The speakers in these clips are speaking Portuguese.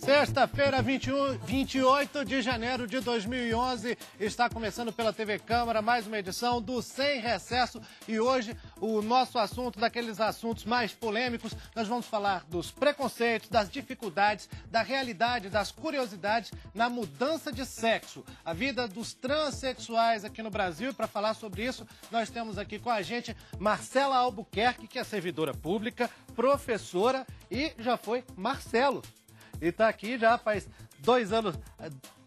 Sexta-feira, 28 de janeiro de 2011, está começando pela TV Câmara mais uma edição do Sem Recesso. E hoje o nosso assunto, daqueles assuntos mais polêmicos, nós vamos falar dos preconceitos, das dificuldades, da realidade, das curiosidades na mudança de sexo. A vida dos transexuais aqui no Brasil. E para falar sobre isso, nós temos aqui com a gente Marcela Albuquerque, que é servidora pública, professora e já foi Marcelo. E está aqui já faz 2 anos,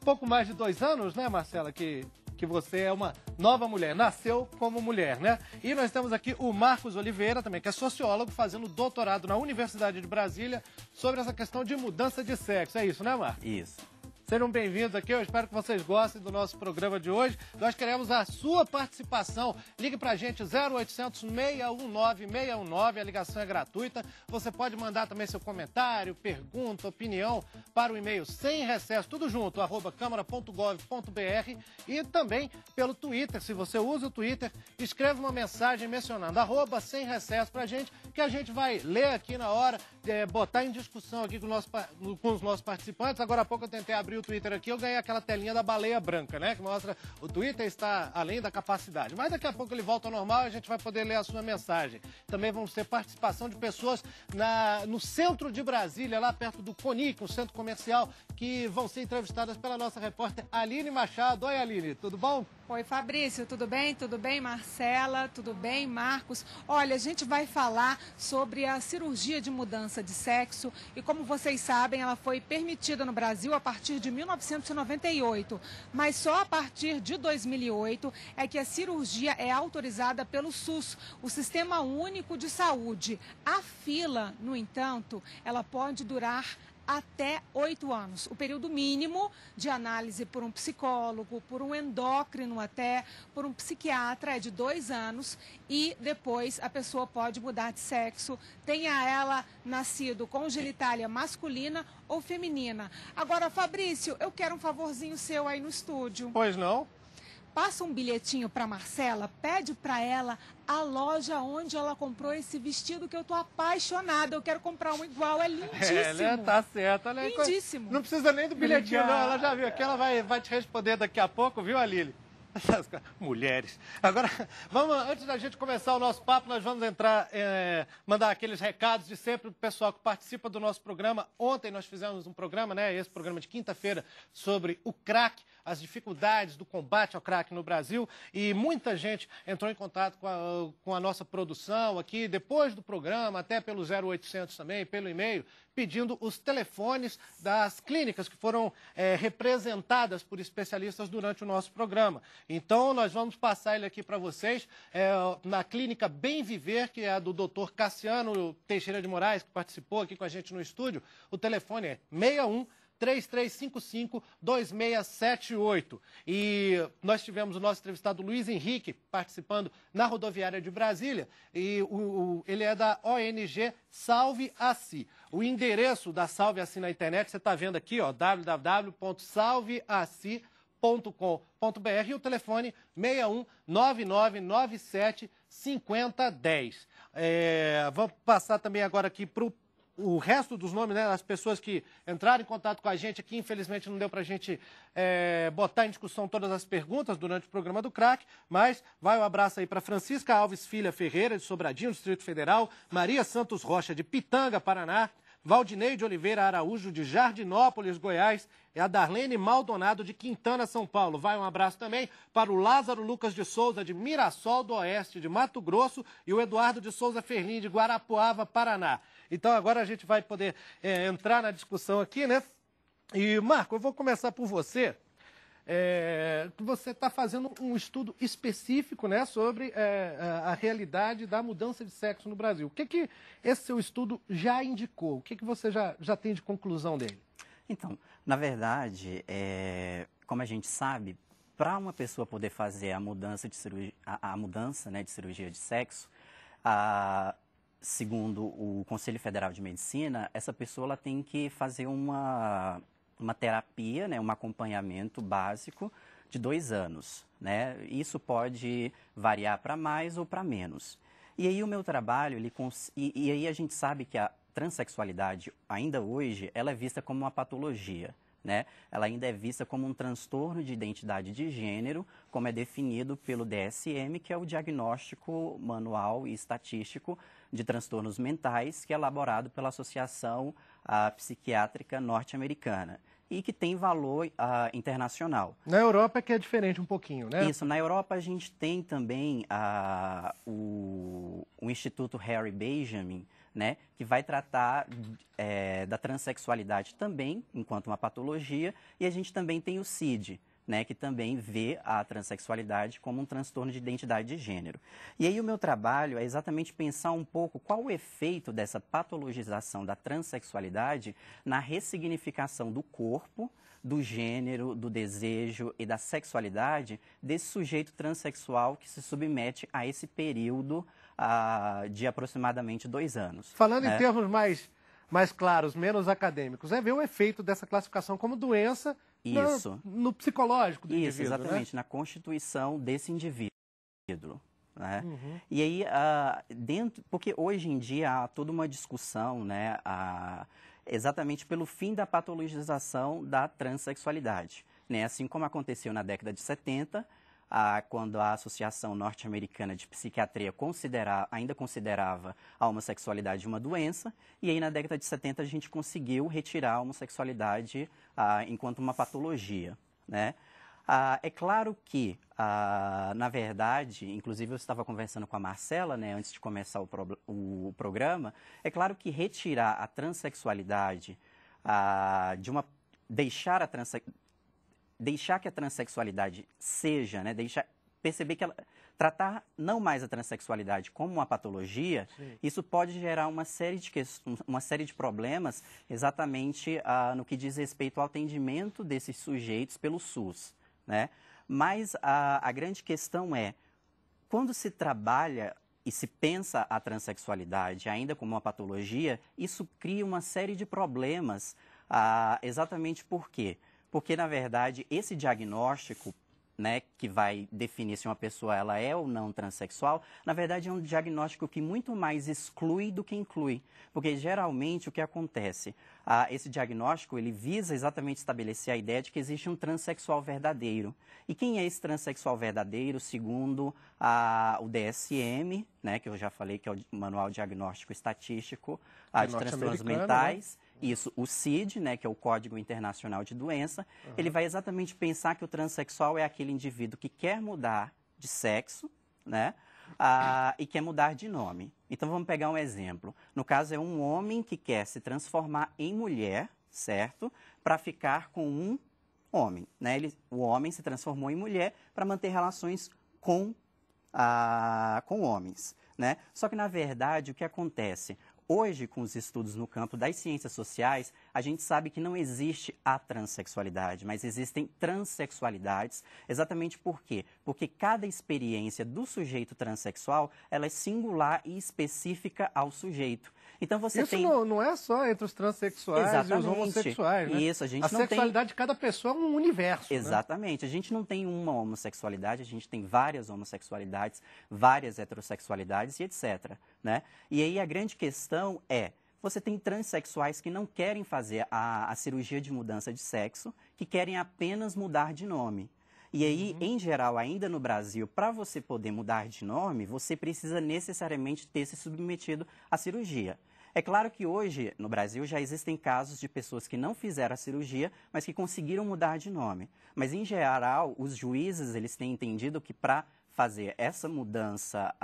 pouco mais de 2 anos, né, Marcela, que você é uma nova mulher, nasceu como mulher, né? E nós temos aqui o Marcos Oliveira também, que é sociólogo, fazendo doutorado na Universidade de Brasília sobre essa questão de mudança de sexo. É isso, né, Marcos? Isso. Sejam bem-vindos aqui, eu espero que vocês gostem do nosso programa de hoje. Nós queremos a sua participação. Ligue pra gente, 0800 619 619, a ligação é gratuita. Você pode mandar também seu comentário, pergunta, opinião para o e-mail sem recesso, tudo junto, @câmara.gov.br, e também pelo Twitter. Se você usa o Twitter, escreve uma mensagem mencionando @sem recesso pra gente, que a gente vai ler aqui na hora, botar em discussão aqui com os nossos participantes. Agora há pouco eu tentei abrir o Twitter aqui, eu ganhei aquela telinha da baleia branca, né? Que mostra o Twitter está além da capacidade. Mas daqui a pouco ele volta ao normal e a gente vai poder ler a sua mensagem. Também vamos ter participação de pessoas no centro de Brasília, lá perto do CONIC, um centro comercial, que vão ser entrevistadas pela nossa repórter Aline Machado. Oi, Aline, tudo bom? Oi, Fabrício, tudo bem? Tudo bem, Marcela? Tudo bem, Marcos? Olha, a gente vai falar sobre a cirurgia de mudança de sexo e, como vocês sabem, ela foi permitida no Brasil a partir de 1998, mas só a partir de 2008 é que a cirurgia é autorizada pelo SUS, o Sistema Único de Saúde. A fila, no entanto, ela pode durar até 8 anos. O período mínimo de análise por um psicólogo, por um endócrino até, por um psiquiatra é de 2 anos e depois a pessoa pode mudar de sexo, tenha ela nascido com genitália masculina ou feminina. Agora, Fabrício, eu quero um favorzinho seu aí no estúdio. Pois não? Passa um bilhetinho para Marcela, pede para ela a loja onde ela comprou esse vestido, que eu tô apaixonada. Eu quero comprar um igual, é lindíssimo. Né? Tá certo. Olha aí, lindíssimo. Não precisa nem do bilhetinho, não. Ela já viu aqui, ela vai te responder daqui a pouco, viu, Aline? Mulheres. Agora, antes da gente começar o nosso papo, nós vamos mandar aqueles recados de sempre pro pessoal que participa do nosso programa. Ontem nós fizemos um programa, né? Esse programa de quinta-feira, sobre o crack, as dificuldades do combate ao crack no Brasil, e muita gente entrou em contato com a nossa produção aqui, depois do programa, até pelo 0800 também, pelo e-mail, pedindo os telefones das clínicas que foram representadas por especialistas durante o nosso programa. Então, nós vamos passar ele aqui para vocês, na clínica Bem Viver, que é a do Dr. Cassiano Teixeira de Moraes, que participou aqui com a gente no estúdio. O telefone é 61-3355-2678. E nós tivemos o nosso entrevistado Luiz Henrique participando na rodoviária de Brasília, e ele é da ONG Salve Assi. O endereço da Salve Assi na internet, você está vendo aqui, ó, www.salveassi.com.br, e o telefone 61-9997-5010. Vamos passar também agora aqui para o resto dos nomes, né, as pessoas que entraram em contato com a gente aqui. Infelizmente não deu para a gente botar em discussão todas as perguntas durante o programa do Crack, mas vai um abraço aí para Francisca Alves Filha Ferreira, de Sobradinho, Distrito Federal, Maria Santos Rocha, de Pitanga, Paraná, Valdinei de Oliveira Araújo, de Jardinópolis, Goiás, e a Darlene Maldonado, de Quintana, São Paulo. Vai um abraço também para o Lázaro Lucas de Souza, de Mirassol do Oeste, de Mato Grosso, e o Eduardo de Souza Ferlim, de Guarapuava, Paraná. Então agora a gente vai poder entrar na discussão aqui, né? E, Marco, eu vou começar por você. Você está fazendo um estudo específico, né, sobre a realidade da mudança de sexo no Brasil. O que esse seu estudo já indicou? O que você já tem de conclusão dele? Então, na verdade, como a gente sabe, para uma pessoa poder fazer a mudança de cirurgia, né, de cirurgia de sexo, segundo o Conselho Federal de Medicina, essa pessoa ela tem que fazer uma terapia, né, um acompanhamento básico de 2 anos, né? Isso pode variar para mais ou para menos. E aí o meu trabalho, e aí a gente sabe que transexualidade, ainda hoje, ela é vista como uma patologia. Né? Ela ainda é vista como um transtorno de identidade de gênero, como é definido pelo DSM, que é o Diagnóstico Manual e Estatístico de Transtornos Mentais, que é elaborado pela Associação Psiquiátrica Norte-Americana e que tem valor internacional. Na Europa é que é diferente um pouquinho, né? Isso, na Europa a gente tem também o Instituto Harry Benjamin, né, que vai tratar da transexualidade também, enquanto uma patologia, e a gente também tem o CID, né, que também vê a transexualidade como um transtorno de identidade de gênero. E aí o meu trabalho é exatamente pensar um pouco qual o efeito dessa patologização da transexualidade na ressignificação do corpo, do gênero, do desejo e da sexualidade desse sujeito transexual que se submete a esse período de aproximadamente 2 anos. Falando né? em termos mais claros, menos acadêmicos, é ver o efeito dessa classificação como doença no psicológico do indivíduo. Isso, exatamente, na constituição desse indivíduo. Né? Uhum. E aí, porque hoje em dia há toda uma discussão, né, exatamente pelo fim da patologização da transexualidade. Né? Assim como aconteceu na década de 70, quando a Associação Norte-Americana de Psiquiatria ainda considerava a homossexualidade uma doença, e aí na década de 70 a gente conseguiu retirar a homossexualidade enquanto uma patologia. Né? É claro que, na verdade, inclusive eu estava conversando com a Marcela, né, antes de começar o programa, é claro que retirar a transexualidade, deixar que a transexualidade seja, né, perceber que tratar não mais a transexualidade como uma patologia, sim, isso pode gerar uma série de problemas exatamente no que diz respeito ao atendimento desses sujeitos pelo SUS. Né? Mas a grande questão é, quando se trabalha e se pensa a transexualidade ainda como uma patologia, isso cria uma série de problemas, exatamente por quê? Porque, na verdade, esse diagnóstico, né, que vai definir se uma pessoa ela é ou não transexual, na verdade é um diagnóstico que muito mais exclui do que inclui. Porque, geralmente, o que acontece? Esse diagnóstico ele visa exatamente estabelecer a ideia de que existe um transexual verdadeiro. E quem é esse transexual verdadeiro, segundo o DSM, né, que eu já falei, que é o Manual Diagnóstico Estatístico de Transtornos Mentais, né? Isso, o CID, né, que é o Código Internacional de Doença, ele vai exatamente pensar que o transexual é aquele indivíduo que quer mudar de sexo, né, e quer mudar de nome. Então, vamos pegar um exemplo. No caso, é um homem que quer se transformar em mulher, certo? Para ficar com um homem, né? O homem se transformou em mulher para manter relações com homens, né? Só que, na verdade, o que acontece? Hoje, com os estudos no campo das ciências sociais, a gente sabe que não existe a transexualidade, mas existem transexualidades. Exatamente por quê? Porque cada experiência do sujeito transexual, ela é singular e específica ao sujeito. Então você isso não é só entre os transexuais exatamente, e os homossexuais, né? Isso, a sexualidade de cada pessoa é um universo. Exatamente. Né? A gente não tem uma homossexualidade, a gente tem várias homossexualidades, várias heterossexualidades e etc. Né? E aí a grande questão é, você tem transexuais que não querem fazer a cirurgia de mudança de sexo, que querem apenas mudar de nome. E aí, em geral, ainda no Brasil, para você poder mudar de nome, você precisa necessariamente ter se submetido à cirurgia. É claro que hoje, no Brasil, já existem casos de pessoas que não fizeram a cirurgia, mas que conseguiram mudar de nome. Mas, em geral, os juízes eles têm entendido que para fazer essa mudança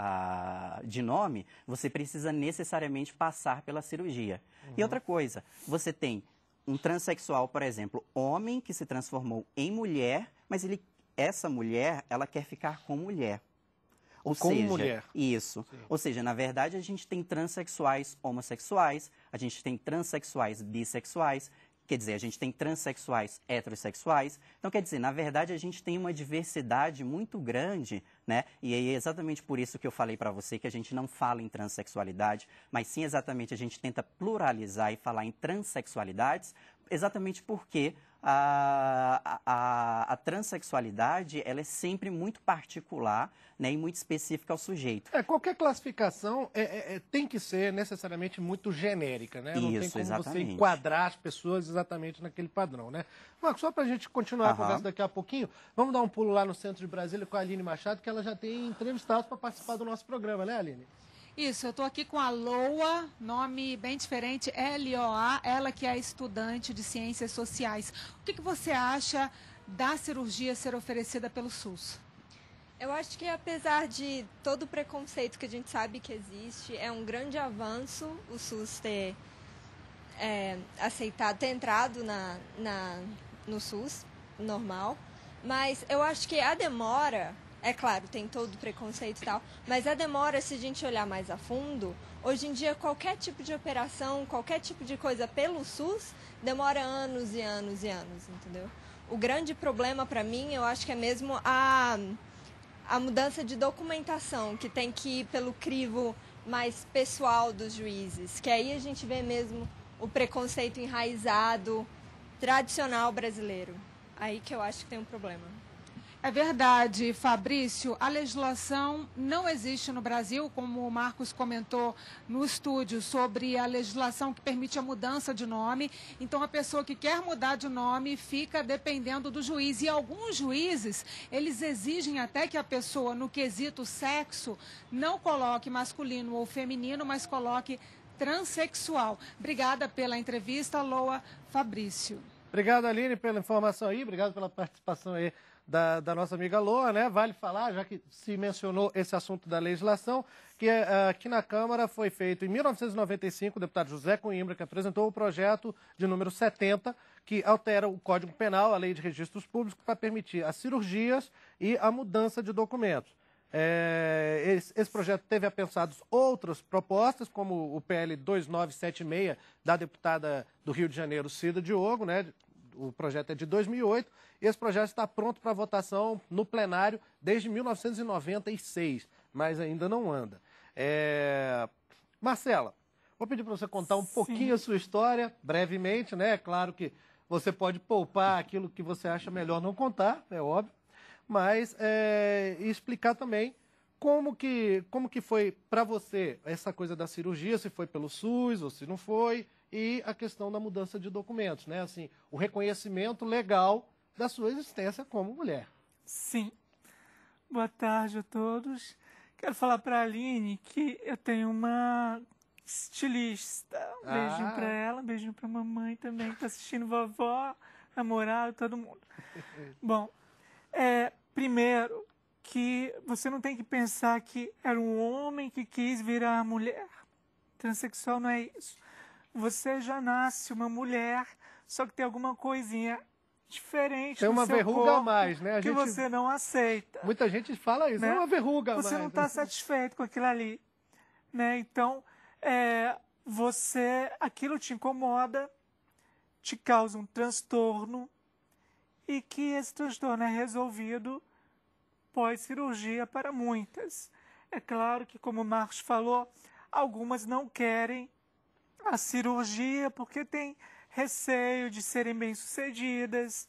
de nome, você precisa necessariamente passar pela cirurgia. E outra coisa, você tem um transexual, por exemplo, homem que se transformou em mulher, mas essa mulher, ela quer ficar com mulher. Ou seja, mulher. Isso. Sim. Ou seja, na verdade, a gente tem transexuais homossexuais, a gente tem transexuais bissexuais, quer dizer, a gente tem transexuais heterossexuais. Então, quer dizer, na verdade, a gente tem uma diversidade muito grande, né? E aí é exatamente por isso que eu falei para você que a gente não fala em transexualidade, mas sim exatamente a gente tenta pluralizar e falar em transexualidades, exatamente porque a transexualidade ela é sempre muito particular, né, e muito específica ao sujeito. Qualquer classificação tem que ser necessariamente muito genérica, né? Não tem como você enquadrar as pessoas exatamente naquele padrão, né? Marcos, só para a gente continuar a conversa daqui a pouquinho, vamos dar um pulo lá no centro de Brasília com a Aline Machado, que ela já tem entrevistados para participar do nosso programa, né, Aline? Isso, eu estou aqui com a Loa, nome bem diferente, L-O-A, ela que é estudante de Ciências Sociais. O que você acha da cirurgia ser oferecida pelo SUS? Eu acho que apesar de todo o preconceito que a gente sabe que existe, é um grande avanço o SUS ter aceitado, ter entrado no SUS normal, mas eu acho que a demora... É claro, tem todo o preconceito e tal, mas a demora, se a gente olhar mais a fundo, hoje em dia qualquer tipo de operação, qualquer tipo de coisa pelo SUS, demora anos e anos e anos, entendeu? O grande problema para mim, eu acho que é mesmo a mudança de documentação, que tem que ir pelo crivo mais pessoal dos juízes, que aí a gente vê mesmo o preconceito enraizado, tradicional brasileiro. Aí que eu acho que tem um problema. É verdade, Fabrício. A legislação não existe no Brasil, como o Marcos comentou no estúdio, sobre a legislação que permite a mudança de nome. Então, a pessoa que quer mudar de nome fica dependendo do juiz. E alguns juízes, eles exigem até que a pessoa, no quesito sexo, não coloque masculino ou feminino, mas coloque transexual. Obrigada pela entrevista, Loa. Fabrício. Obrigado, Aline, pela informação aí. Obrigado pela participação aí da nossa amiga Loa, né? Vale falar, já que se mencionou esse assunto da legislação, que aqui na Câmara foi feito em 1995, o deputado José Coimbra, que apresentou o projeto de número 70, que altera o Código Penal, a Lei de Registros Públicos, para permitir as cirurgias e a mudança de documentos. Esse projeto teve apensados outras propostas, como o PL 2976, da deputada do Rio de Janeiro, Cida Diogo, né? O projeto é de 2008, e esse projeto está pronto para votação no plenário desde 1996, mas ainda não anda. Marcela, vou pedir para você contar um pouquinho a sua história, brevemente, né? É claro que você pode poupar aquilo que você acha melhor não contar, é óbvio, mas explicar também como que foi para você essa coisa da cirurgia, se foi pelo SUS ou se não foi, e a questão da mudança de documentos, né? Assim, o reconhecimento legal da sua existência como mulher. Sim. Boa tarde a todos. Quero falar para a Aline que eu tenho uma estilista. Um beijinho para ela, um beijinho para a mamãe também, que está assistindo, vovó, namorado, todo mundo. Bom, primeiro que você não tem que pensar que era um homem que quis virar mulher. Transsexual não é isso. Você já nasce uma mulher, só que tem alguma coisinha diferente tem uma no seu verruga corpo a mais, né? que você não aceita. Muita gente fala isso, né? É uma verruga a mais. Você não está satisfeito com aquilo ali, né? Então, aquilo te incomoda, te causa um transtorno e que esse transtorno é resolvido pós-cirurgia para muitas. É claro que, como o Marcos falou, algumas não querem a cirurgia porque tem receio de serem bem-sucedidas,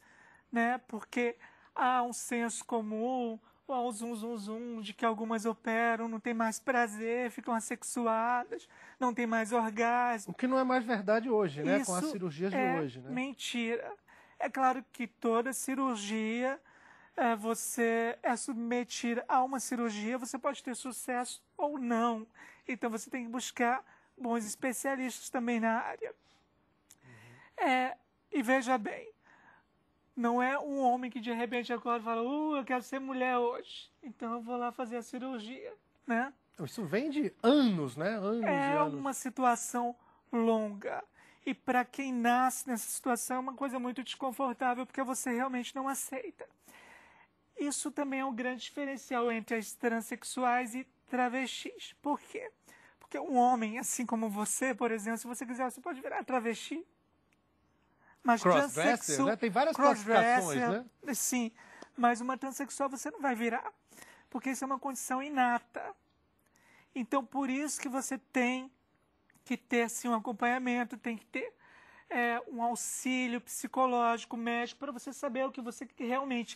né? Porque há um senso comum, há um zum de que algumas operam, não tem mais prazer, ficam assexuadas, não tem mais orgasmo. O que não é mais verdade hoje, né? Isso com as cirurgias de hoje, né? Mentira. É claro que toda cirurgia, você é submetida a uma cirurgia, você pode ter sucesso ou não. Então você tem que buscar bons especialistas também na área. E veja bem, não é um homem que de repente acorda e fala, eu quero ser mulher hoje, então eu vou lá fazer a cirurgia, né? Isso vem de anos, né? Anos e anos. Uma situação longa. E para quem nasce nessa situação é uma coisa muito desconfortável, porque você realmente não aceita. Isso também é um grande diferencial entre as transexuais e travestis. Por quê? Porque um homem, assim como você, por exemplo, se você quiser, você pode virar travesti. Mas crossdresser, né? Tem várias classificações, né? Sim, mas uma transexual você não vai virar, porque isso é uma condição inata. Então, por isso que você tem que ter, sim, um acompanhamento, tem que ter um auxílio psicológico, médico, para você saber o que você realmente